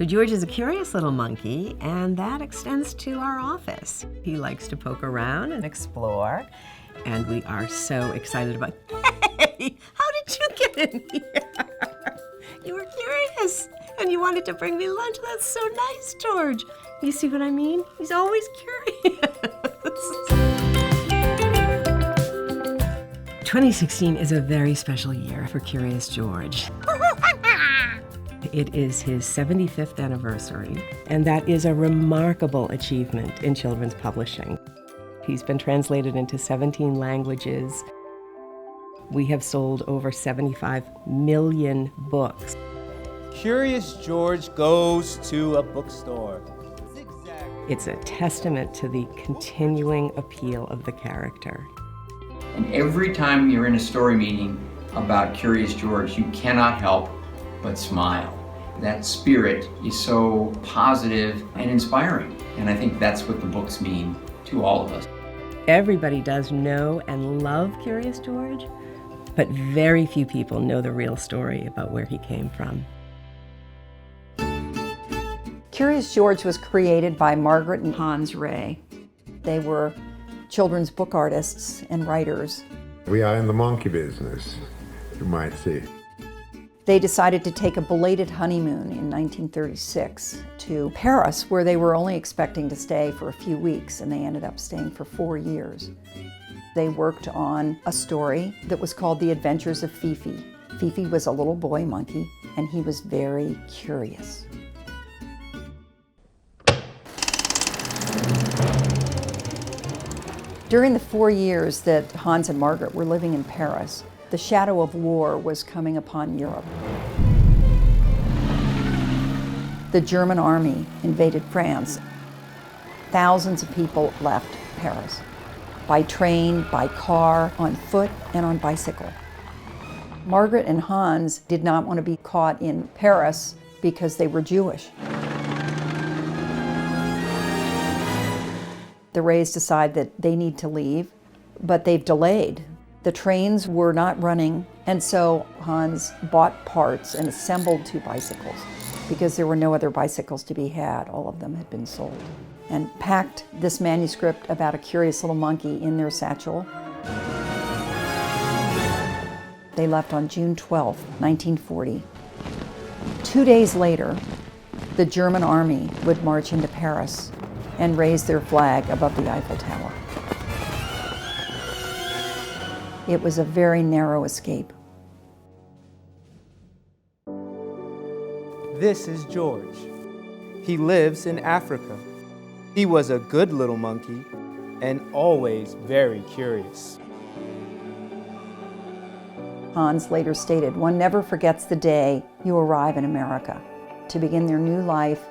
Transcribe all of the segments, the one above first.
But George is a curious little monkey, and that extends to our office. He likes to poke around and explore, and we are so excited about, hey, how did you get in here? You were curious, and you wanted to bring me lunch. That's so nice, George. You see what I mean? He's always curious. 2016 is a very special year for Curious George. It is his 75th anniversary, and that is a remarkable achievement in children's publishing. He's been translated into 17 languages. We have sold over 75 million books. Curious George goes to a bookstore. It's a testament to the continuing appeal of the character. And every time you're in a story meeting about Curious George, you cannot help but smile. That spirit is so positive and inspiring, and I think that's what the books mean to all of us. Everybody does know and love Curious George, but very few people know the real story about where he came from. Curious George was created by Margaret and Hans Ray. They were children's book artists and writers. We are in the monkey business, you might see. They decided to take a belated honeymoon in 1936 to Paris, where they were only expecting to stay for a few weeks, and they ended up staying for 4 years. They worked on a story that was called The Adventures of Fifi. Fifi was a little boy monkey, and he was very curious. During the 4 years that Hans and Margaret were living in Paris, the shadow of war was coming upon Europe. The German army invaded France. Thousands of people left Paris, by train, by car, on foot, and on bicycle. Margaret and Hans did not want to be caught in Paris because they were Jewish. The Rays decide that they need to leave, but they've delayed. The trains were not running, and so Hans bought parts and assembled 2 bicycles because there were no other bicycles to be had. All of them had been sold. And packed this manuscript about a curious little monkey in their satchel. They left on June 12, 1940. 2 days later, the German army would march into Paris and raise their flag above the Eiffel Tower. It was a very narrow escape. This is George. He lives in Africa. He was a good little monkey and always very curious. Hans later stated, "One never forgets the day you arrive in America to begin their new life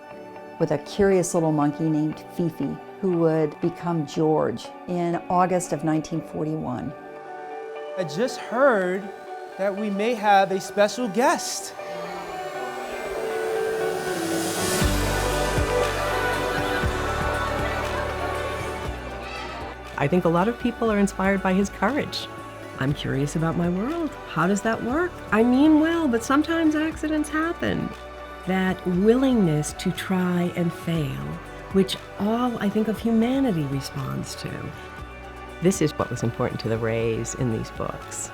with a curious little monkey named Fifi, who would become George in August of 1941. I just heard that we may have a special guest. I think a lot of people are inspired by his courage. I'm curious about my world. How does that work? I mean well, but sometimes accidents happen. That willingness to try and fail, which all, I think, of humanity responds to. This is what was important to the Rays in these books.